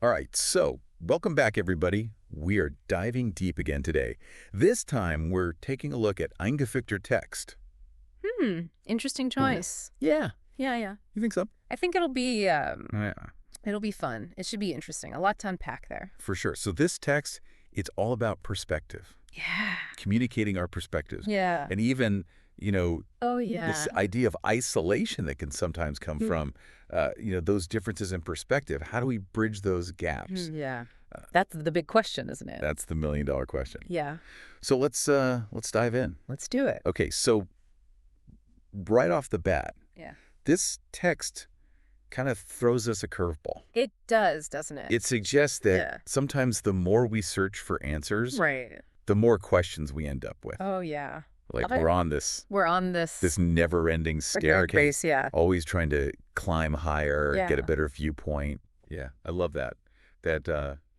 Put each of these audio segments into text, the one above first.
All right, so welcome back, everybody. We are diving deep again today. This time, we're taking a look at eingefügter Text. Interesting choice. Yeah, Yeah. you think so? I think it'll be Yeah, fun. It should be interesting. A lot to unpack there. for sure. So this text, it's all about perspective, Yeah. communicating our perspectives, Yeah. and even, Oh, yeah. this idea of isolation that can sometimes come from, those differences in perspective. How do we bridge those gaps? Yeah. That's the big question, isn't it? That's the million-dollar question. Yeah. So let's dive in. Let's do it. Okay, so right off the bat, Yeah. this text kind of throws us a curveball. It does, doesn't it? It suggests that Yeah. sometimes the more we search for answers, Right. the more questions we end up with. Oh, yeah. Like Okay. we're on this We're on this never-ending staircase, base, yeah. always trying to climb higher, get a Yeah. better viewpoint. Yeah, I love that.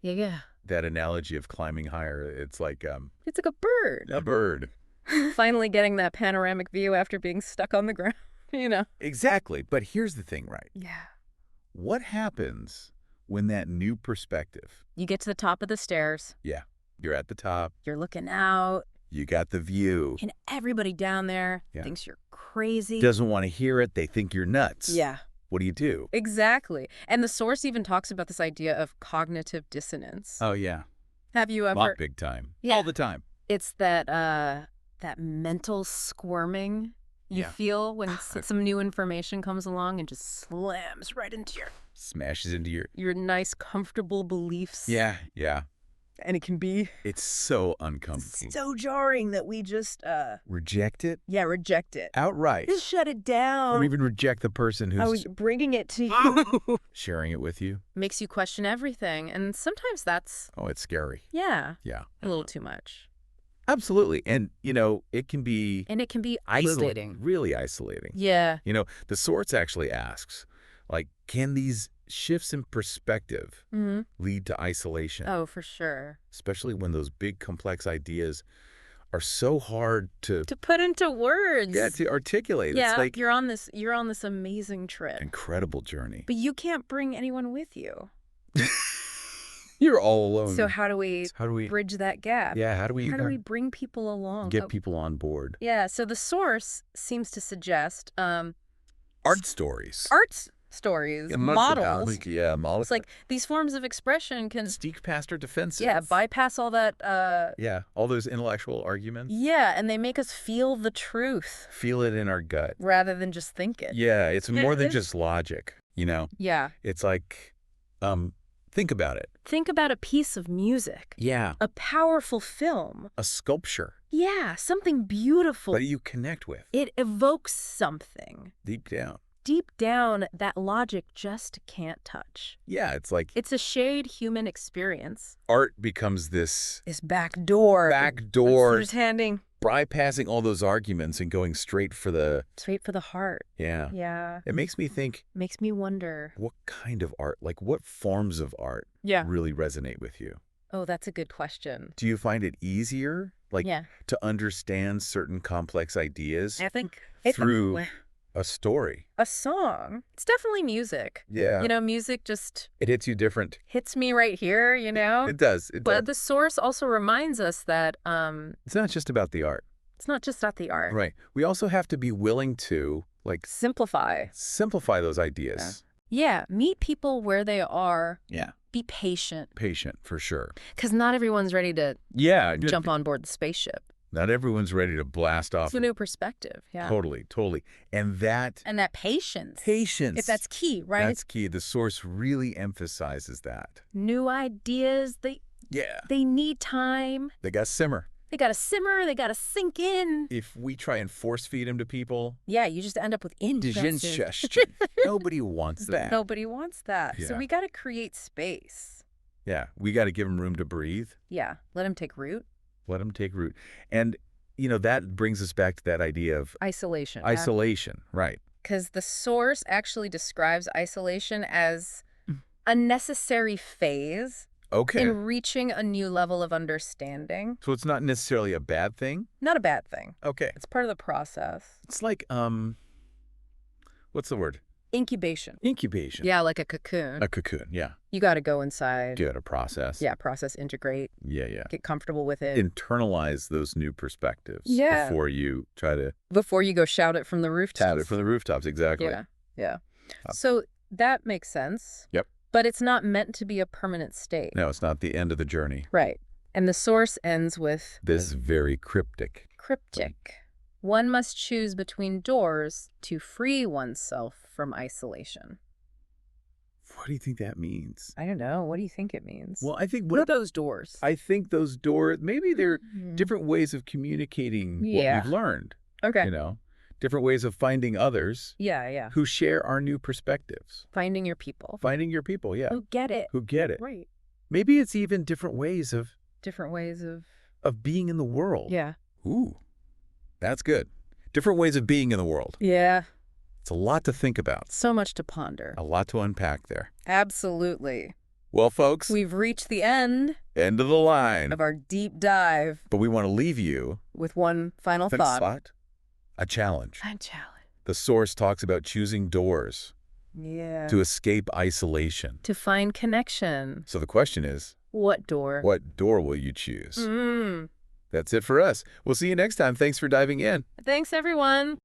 Yeah. That analogy of climbing higher. It's like It's like a bird. a bird. Finally getting that panoramic view after being stuck on the ground, Exactly. But here's the thing, right? Yeah. What happens when that new perspective? You get to the top of the stairs. Yeah, you're at the top. You're looking out. You got the view. And everybody down there Yeah. thinks you're crazy. Doesn't want to hear it. They think you're nuts. Yeah, What do you do? exactly. And the source even talks about this idea of cognitive dissonance. Oh, yeah. Have you ever? Not big time. Yeah. All the time. It's that mental squirming you Yeah. feel when some new information comes along and just slams right into Smashes into your nice, comfortable beliefs. Yeah. And it can be It's so uncomfortable. so jarring that we just, Reject it reject it. outright. Just shut it down. Or even reject the person I who's was bringing it to you. sharing it with you. Makes you question everything. And sometimes that's, Oh, it's scary. yeah, Yeah. a little too much. Absolutely. And, it can be And it can be little- isolating. really isolating. Yeah. The source actually asks, can these shifts in perspective Mm-hmm. lead to isolation? Oh, for sure. Especially when those big, complex ideas are so hard to To put into words. to articulate. Yeah, It's like you're on this amazing trip. incredible journey. But you can't bring anyone with you. You're all alone. So how do we how do we bridge that gap? Yeah, how do we bring people along? get people on board? Yeah, so the source seems to suggest Art stories. art stories, models. Yeah, models. It's like these forms of expression can sneak past our defenses. bypass all that Yeah, all those intellectual arguments. and they make us feel the truth Feel it in our gut. rather than just think it. Yeah, it's more than just logic, Yeah. It's like, think about it. Think about a piece of music, Yeah. a powerful film. A sculpture Yeah, something beautiful. that you connect with It evokes something. deep down. Deep down, that logic just can't touch. Yeah, it's like It's a shared human experience. art becomes this This back door. Just handing bypassing all those arguments and going straight for the, straight for the heart. yeah. Yeah. It makes me think, Makes me wonder. what kind of art, what forms of art Yeah. really resonate with you? Oh, that's a good question. Do you find it easier, Yeah. to understand certain complex ideas I think through a story? a song. It's definitely music. Yeah. Music just It hits you different. hits me right here, It does. It But does. the source also reminds us that It's not just about the art. it's not just at the art. Right. We also have to be willing to, Simplify. simplify those ideas. Yeah. Meet people where they are. Yeah. Be patient. Patient, for sure. Because not everyone's ready to Yeah. jump on board the spaceship. Not everyone's ready to blast off. It's a new perspective. Yeah. Totally. And that And that patience. patience. If that's key, right? That's key. The source really emphasizes that. New ideas, Yeah. they need time. They got to simmer. They got to simmer. They got to sink in. If we try and force feed them to people, Yeah, you just end up with indigestion. indigestion. Nobody wants that. Nobody wants that. So Yeah. we got to create space. Yeah. We got to give them room to breathe. Yeah. Let them take root. Let them take root. And, that brings us back to that idea of Isolation. isolation. Right. Because the source actually describes isolation as a necessary phase Okay. in reaching a new level of understanding. So it's not necessarily a bad thing? Not a bad thing. Okay. It's part of the process. It's like, what's the word? Incubation. Incubation. Yeah, like a cocoon. A cocoon, yeah. You got to go inside. Get a process. Yeah, process, integrate, Yeah. get comfortable with it. Internalize those new perspectives before you try to Before you go shout it from the rooftops. shout it from the rooftops, exactly. Yeah. So that makes sense. Yep. But it's not meant to be a permanent state. No, it's not the end of the journey. Right. And the source ends with This very cryptic. One must choose between doors to free oneself from isolation. What do you think that means? I don't know. What do you think it means? Well, I think What are those doors? I think those doors, maybe they're different ways of communicating what we've learned. Okay. You know, different ways of finding others Yeah. who share our new perspectives. Finding your people. Finding your people, yeah. Who get it. Who get it. Right. Maybe it's even different ways of being in the world. Yeah. Ooh, that's good. Different ways of being in the world. Yeah. It's a lot to think about. So much to ponder. A lot to unpack there. Absolutely. Well, folks, We've reached the end end of the line. of our deep dive But we want to leave you with one final thought. a challenge. A challenge. The source talks about choosing doors Yeah. to escape isolation. To find connection. So the question is, What door? what door will you choose? That's it for us. We'll see you next time. Thanks for diving in. Thanks, everyone.